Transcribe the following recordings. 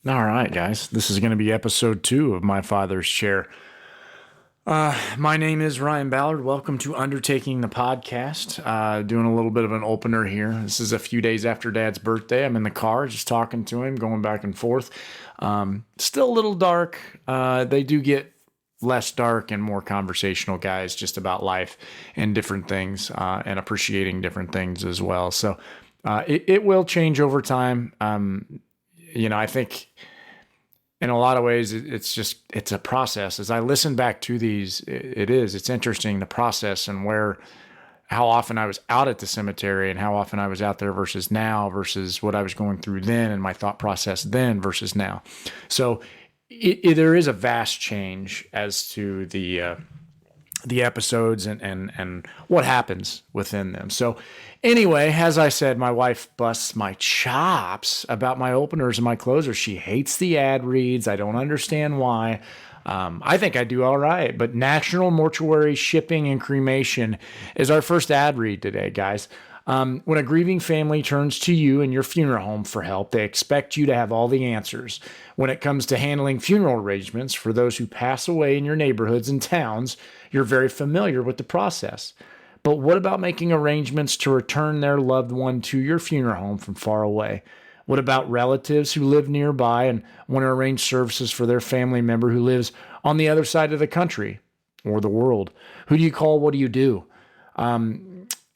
All right, guys. This is going to be episode 2 of My Father's Chair. My name is Ryan Ballard. Welcome to Undertaking the Podcast. Doing a little bit of an opener here. This is a few days after Dad's birthday. I'm in the car just talking to him, going back and forth. Still a little dark. They do get less dark and more conversational guys just about life and different things and appreciating different things as well. So it will change over time. I think in a lot of ways, it's a process. As I listen back to these, it's interesting, the process and how often I was out at the cemetery and how often I was out there versus now versus what I was going through then and my thought process then versus now. So there is a vast change as to the episodes and what happens within them. So anyway, as I said, my wife busts my chops about my openers and my closers. She hates the ad reads. I don't understand why. I think I do all right, but National Mortuary Shipping and Cremation is our first ad read today, guys. When a grieving family turns to you and your funeral home for help, they expect you to have all the answers. When it comes to handling funeral arrangements for those who pass away in your neighborhoods and towns, you're very familiar with the process. But what about making arrangements to return their loved one to your funeral home from far away? What about relatives who live nearby and want to arrange services for their family member who lives on the other side of the country or the world? Who do you call? What do you do?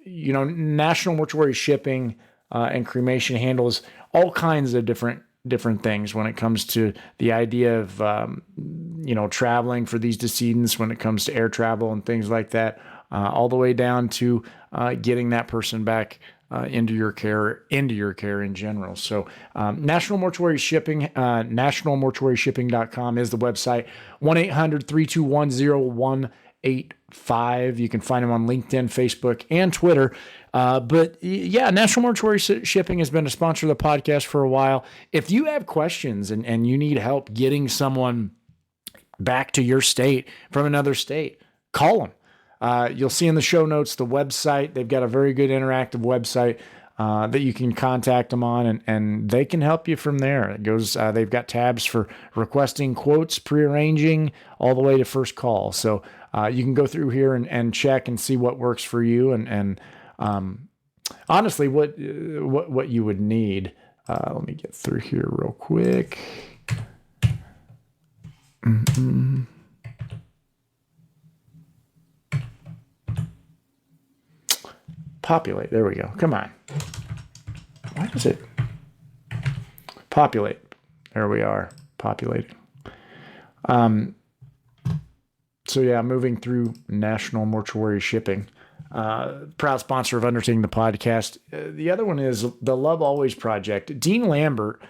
National Mortuary Shipping and Cremation handles all kinds of different things when it comes to the idea of traveling for these decedents, when it comes to air travel and things like that, all the way down to getting that person back into your care in general. So National Mortuary Shipping, nationalmortuaryshipping.com is the website. 1-800-321-0185. You can find them on LinkedIn, Facebook, and Twitter. National Mortuary Shipping has been a sponsor of the podcast for a while. If you have questions and you need help getting someone back to your state from another state, call them. You'll see in the show notes the website. They've got a very good interactive website that you can contact them on, and they can help you from there. It goes. They've got tabs for requesting quotes, prearranging, all the way to first call. So you can go through here and check and see what works for you, and honestly, what you would need. Let me get through here real quick. Mm-hmm. Populate. There we go. Come on. Why does it populate? There we are. Populating. Moving through National Mortuary Shipping. Proud sponsor of Undertaking the Podcast. The other one is the Love Always Project. Dean Lambert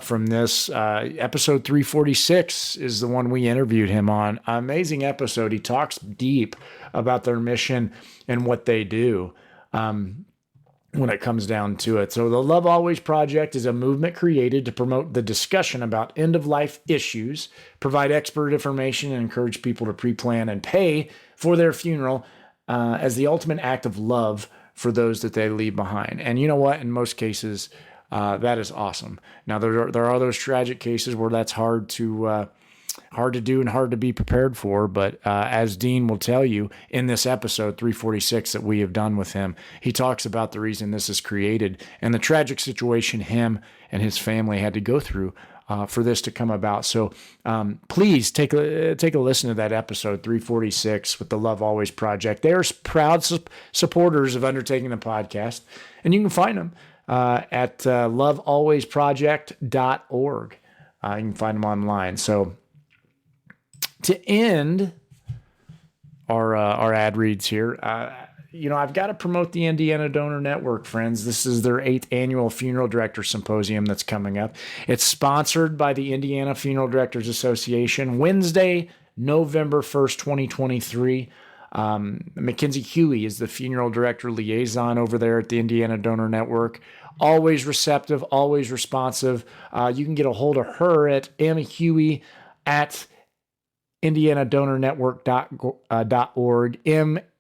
from this episode 346 is the one we interviewed him on. Amazing episode. He talks deep about their mission and what they do. When it comes down to it. So the Love Always Project is a movement created to promote the discussion about end-of-life issues, provide expert information, and encourage people to pre-plan and pay for their funeral as the ultimate act of love for those that they leave behind. And you know what? In most cases, that is awesome. Now, there are those tragic cases where that's hard to do and hard to be prepared for. But as Dean will tell you in this episode 346 that we have done with him, he talks about the reason this is created and the tragic situation him and his family had to go through for this to come about. So please take a listen to that episode 346 with the Love Always Project. They are proud supporters of Undertaking the Podcast, and you can find them at lovealwaysproject.org. You can find them online. So to end our ad reads here, I've got to promote the Indiana Donor Network, friends. This is their 8th annual Funeral Director Symposium that's coming up. It's sponsored by the Indiana Funeral Directors Association, Wednesday, November 1st, 2023. Mackenzie Huey is the Funeral Director Liaison over there at the Indiana Donor Network. Always receptive, always responsive. You can get a hold of her at mhuey at indianadonornetwork.org,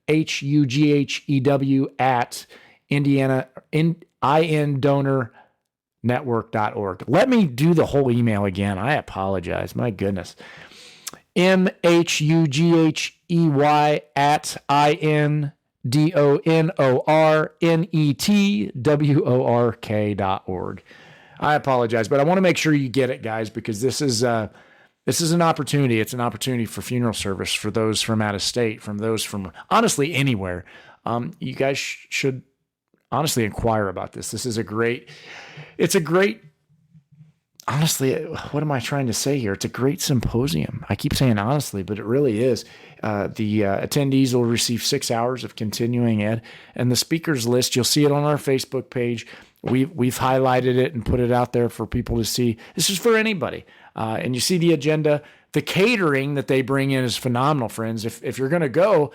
MHUGHEW at Indiana, IN donor network.org. Let me do the whole email again. I apologize. My goodness. MHUGHEY at INDONORNETWORK.org. I apologize, but I want to make sure you get it, guys, because this is an opportunity. It's an opportunity for funeral service for those from out of state, from those from honestly anywhere. You guys should honestly inquire about this. It's a great, honestly, what am I trying to say here? It's a great symposium. I keep saying honestly, but it really is. The attendees will receive 6 hours of continuing ed, and the speakers list, you'll see it on our Facebook page. We've highlighted it and put it out there for people to see. This is for anybody. And you see the agenda. The catering that they bring in is phenomenal, friends. If you're going to go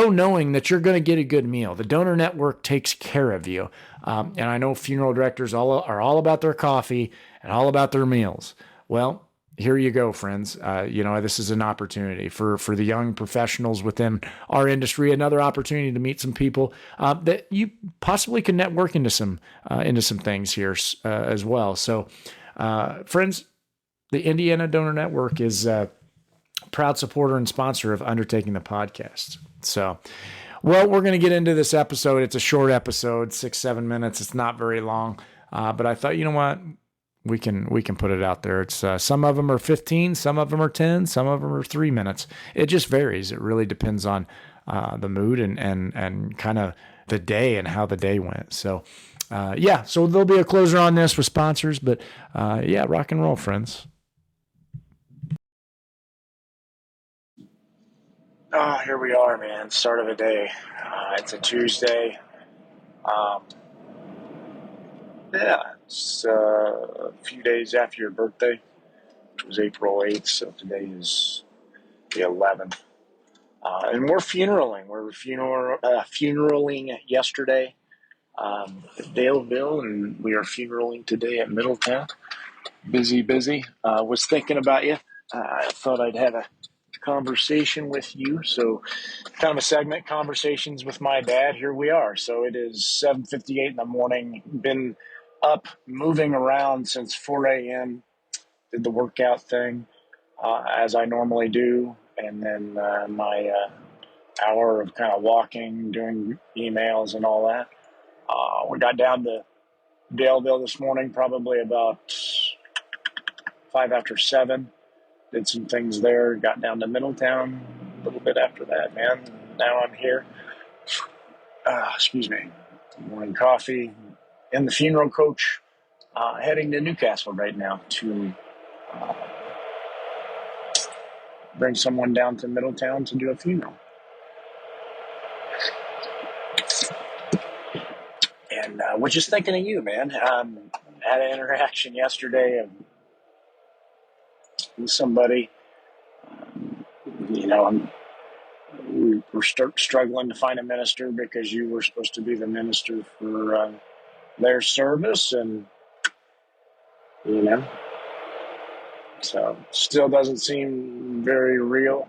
knowing that you're going to get a good meal. The Donor Network takes care of you. And I know funeral directors are all about their coffee and all about their meals. Well, here you go, friends. This is an opportunity for the young professionals within our industry, another opportunity to meet some people that you possibly can network into some things here as well. So, friends, the Indiana Donor Network is a proud supporter and sponsor of Undertaking the Podcast. So, well, we're going to get into this episode. It's a short episode, 6-7 minutes. It's not very long, but I thought, you know what? We can put it out there. It's some of them are 15, some of them are 10, some of them are 3 minutes. It just varies. It really depends on the mood and kind of the day and how the day went. So, so there'll be a closer on this with sponsors, but rock and roll, friends. Oh, here we are, man. Start of a day. It's a Tuesday. It's a few days after your birthday, which was April 8th, so today is the 11th. And we're funeraling. We're funeraling yesterday at Daleville, and we are funeraling today at Middletown. Busy. Was thinking about you. I thought I'd have a conversation with you. So kind of a segment, Conversations with My Dad. Here we are. So it is 7:58 in the morning. Been up, moving around since 4 a.m. Did the workout thing as I normally do. And then my hour of kind of walking, doing emails and all that. We got down to Daleville this morning, probably about 5 after 7. Did some things there, got down to Middletown a little bit after that, man. Now I'm here. Excuse me. Morning coffee. In the funeral coach, heading to Newcastle right now to bring someone down to Middletown to do a funeral. And was just thinking of you, man. Had an interaction yesterday with somebody. We're struggling to find a minister because you were supposed to be the minister for their service, and so still doesn't seem very real.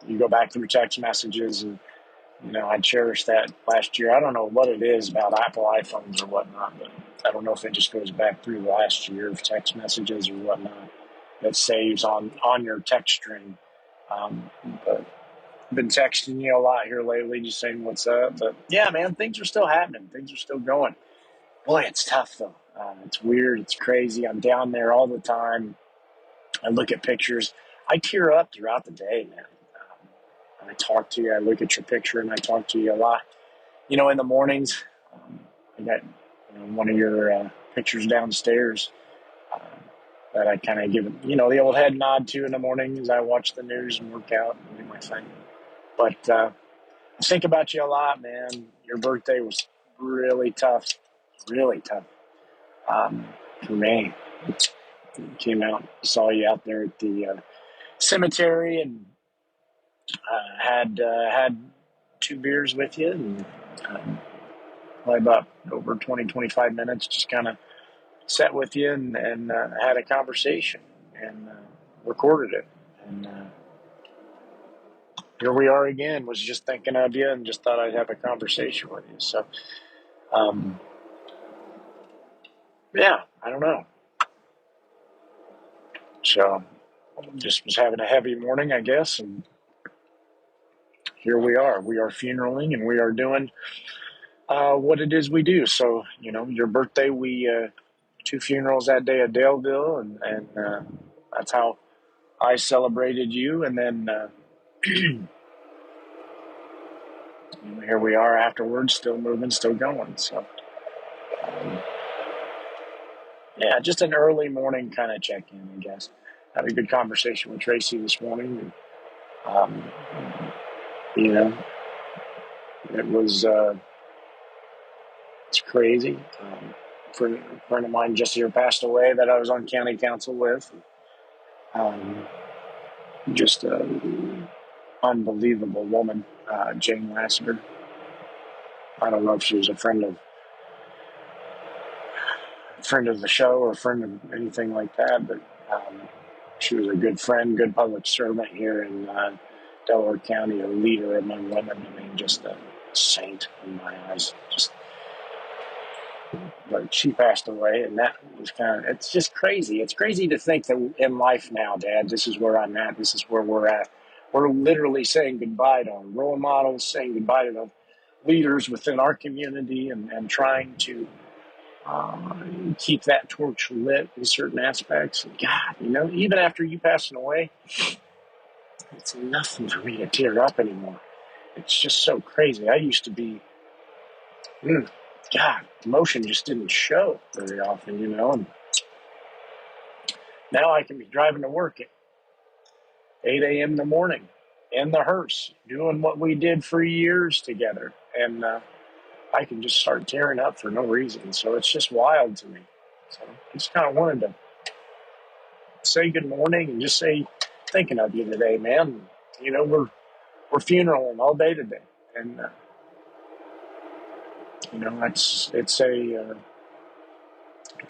You go back through text messages, and I cherished that last year. I don't know what it is about Apple iPhones or whatnot, but I don't know if it just goes back through the last year of text messages or whatnot that saves on your text string. But I've been texting you a lot here lately, just saying what's up. But yeah, man, things are still happening. Things are still going. Boy, it's tough though. It's weird. It's crazy. I'm down there all the time. I look at pictures. I tear up throughout the day, man. I talk to you. I look at your picture and I talk to you a lot. In the mornings, I got one of your pictures downstairs that I kind of give the old head nod to in the morning as I watch the news and work out and do my thing. But I think about you a lot, man. Your birthday was really tough for me. Came out, saw you out there at the cemetery, and had 2 beers with you, and probably about over 20-25 minutes, just kind of sat with you and had a conversation and recorded it. And here we are again. Was just thinking of you and just thought I'd have a conversation with you. So, yeah, I don't know. So just was having a heavy morning, I guess, and here we are. We are funeraling, and we are doing what it is we do. So, your birthday, we 2 funerals that day at Daleville, and that's how I celebrated you. And then here we are afterwards, still moving, still going. So, um, yeah, just an early morning kind of check in, I guess. Had a good conversation with Tracy this morning. And, you know, it was it's crazy. A friend of mine just here passed away that I was on county council with. Um, just an unbelievable woman, Jane Lassiter. I don't know if she was a friend of the show or a friend of anything like that, but she was a good friend, good public servant here in Delaware County, a leader among women. I mean, just a saint in my eyes. But she passed away, and that was it's just crazy. It's crazy to think that in life now, Dad, this is where I'm at. This is where we're at. We're literally saying goodbye to role models, saying goodbye to the leaders within our community, and trying to keep that torch lit in certain aspects. And God, even after you passing away, it's nothing for me to tear up anymore. It's just so crazy. I used to be, God, emotion just didn't show very often, and now I can be driving to work at 8 a.m. in the morning in the hearse, doing what we did for years together. And I can just start tearing up for no reason. So it's just wild to me. So I just kind of wanted to say good morning and just say thinking of you today, man. We're funeraling all day today. And, it's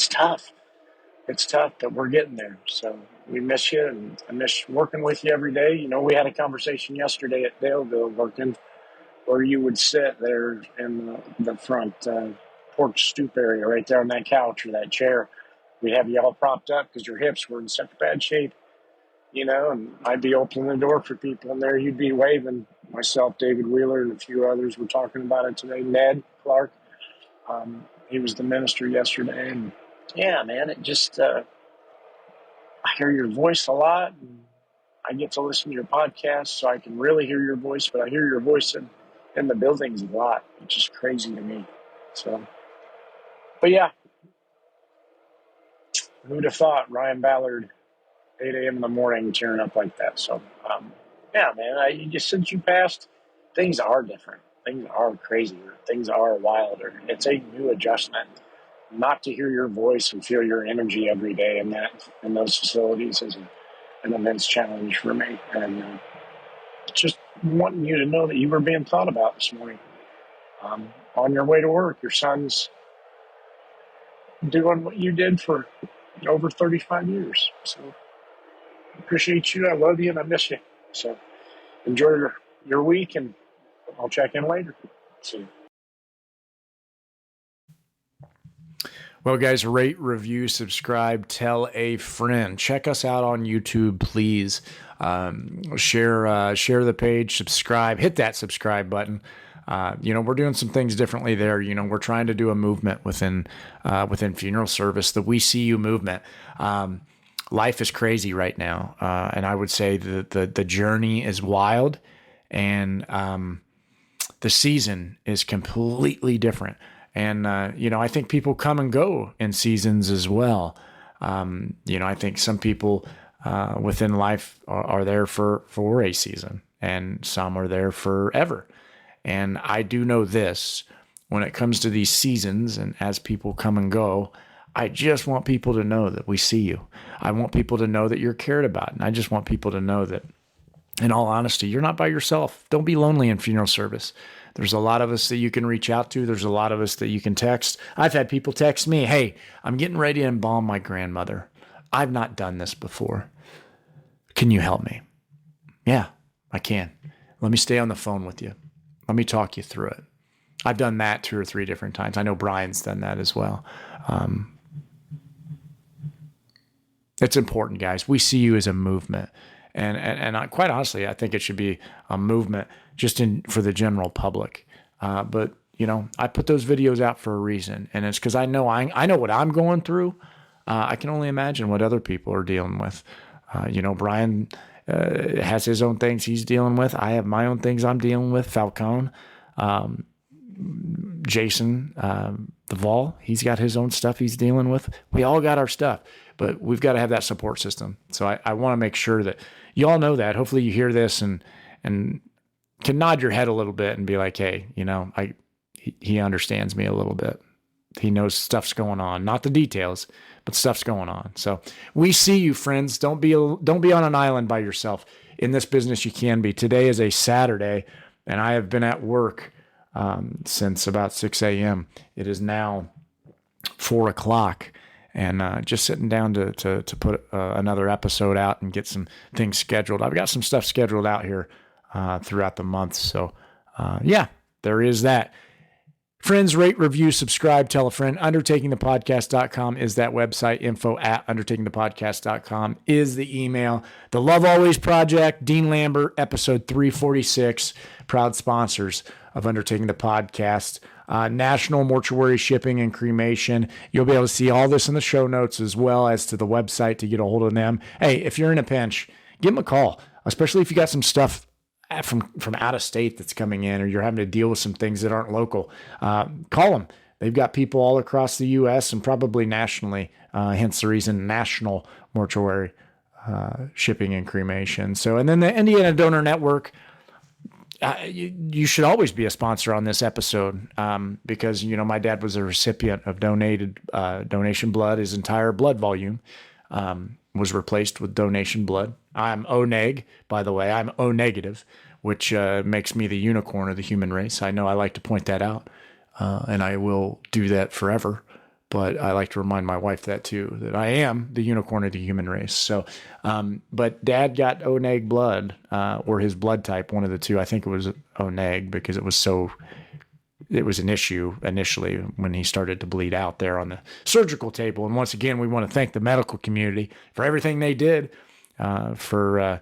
tough. It's tough, but we're getting there. So we miss you, and I miss working with you every day. We had a conversation yesterday at Daleville working where you would sit there in the front porch stoop area right there on that couch or that chair. We'd have you all propped up because your hips were in such bad shape, and I'd be opening the door for people in there. You'd be waving. Myself, David Wheeler, and a few others were talking about it today. Ned Clark, he was the minister yesterday. And yeah, man, it just, I hear your voice a lot. And I get to listen to your podcast, so I can really hear your voice, but I hear your voice in the buildings a lot. It's just crazy to me. So, but yeah, who'd have thought Ryan Ballard, 8 a.m. in the morning, tearing up like that? So, yeah, man, since you passed, things are different. Things are crazier. Things are wilder. It's a new adjustment. Not to hear your voice and feel your energy every day in those facilities is an immense challenge for me. And just wanting you to know that you were being thought about this morning. On your way to work, your son's doing what you did for over 35 years. So I appreciate you. I love you, and I miss you. So enjoy your week, and I'll check in later. See you. Well, guys, rate, review, subscribe, tell a friend. Check us out on YouTube, please. Share the page, subscribe, hit that subscribe button. We're doing some things differently there. We're trying to do a movement within funeral service, the We See You movement. Life is crazy right now, and I would say the journey is wild, and the season is completely different. And, I think people come and go in seasons as well. I think some people within life are there for a season, and some are there forever. And I do know this, when it comes to these seasons and as people come and go, I just want people to know that we see you. I want people to know that you're cared about. And I just want people to know that, in all honesty, you're not by yourself. Don't be lonely in funeral service. There's a lot of us that you can reach out to. There's a lot of us that you can text. I've had people text me, hey, I'm getting ready to embalm my grandmother. I've not done this before. Can you help me? Yeah, I can. Let me stay on the phone with you. Let me talk you through it. I've done that 2 or 3 different times. I know Brian's done that as well. It's important, guys. We see you as a movement. And quite honestly, I think it should be a movement just for the general public. But I put those videos out for a reason, and it's because I know what I'm going through. I can only imagine what other people are dealing with. Brian has his own things he's dealing with. I have my own things I'm dealing with. Falcone, Jason, the Vol, he's got his own stuff he's dealing with. We all got our stuff, but we've got to have that support system. So I want to make sure that you all know that. Hopefully you hear this and can nod your head a little bit and be like, hey, he understands me a little bit. He knows stuff's going on, not the details, but stuff's going on. So we see you, friends. Don't be on an island by yourself. In this business, you can be. Today is a Saturday, and I have been at work since about 6 a.m. It is now 4 o'clock, and just sitting down to put another episode out and get some things scheduled. I've got some stuff scheduled out here throughout the month. So there is that. Friends, rate, review, subscribe, tell a friend. Undertakingthepodcast.com is that website. info@undertakingthepodcast.com is the email. The Love Always Project, Dean Lambert, episode 346, proud sponsors of Undertaking the Podcast. National Mortuary Shipping and Cremation. You'll be able to see all this in the show notes as well as to the website to get a hold of them. Hey, if you're in a pinch, give them a call, especially if you got some stuff from out of state that's coming in, or you're having to deal with some things that aren't local. Call them. They've got people all across the U.S. and probably nationally, hence the reason National Mortuary Shipping and Cremation. So, and then the Indiana Donor Network, you should always be a sponsor on this episode because, my dad was a recipient of donation blood. His entire blood volume was replaced with donation blood. I'm O-neg, by the way. I'm O-negative, which makes me the unicorn of the human race. I know I like to point that out, and I will do that forever. But I like to remind my wife that too, that I am the unicorn of the human race. So, but Dad got O-neg blood, or his blood type, one of the two. I think it was O-neg because it was an issue initially when he started to bleed out there on the surgical table. And once again, we want to thank the medical community for everything they did for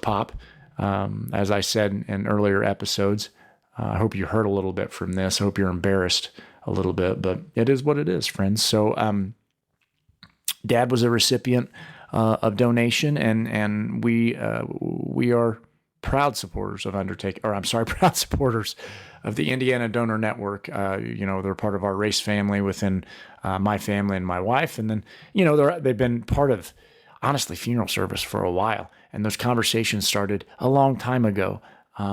Pop. As I said in earlier episodes, I hope you heard a little bit from this. I hope you're embarrassed a little bit, but it is what it is, friends. So Dad was a recipient of donation, and we are proud supporters of proud supporters of the Indiana Donor Network. They're part of our race family within my family and my wife. And then, they've been part of, honestly, funeral service for a while. And those conversations started a long time ago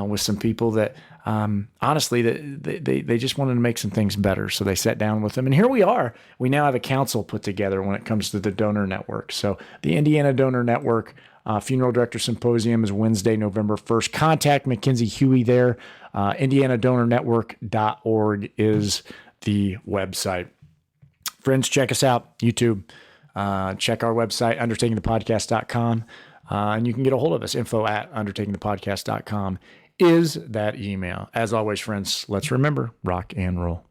with some people that, honestly, they just wanted to make some things better. So they sat down with them. And here we are. We now have a council put together when it comes to the donor network. So the Indiana Donor Network Funeral Director Symposium is Wednesday, November 1st. Contact Mackenzie Huey there. IndianaDonorNetwork.org is the website. Friends, check us out, YouTube. Check our website, undertakingthepodcast.com. And you can get a hold of us. info@undertakingthepodcast.com is that email. As always, friends, let's remember, rock and roll.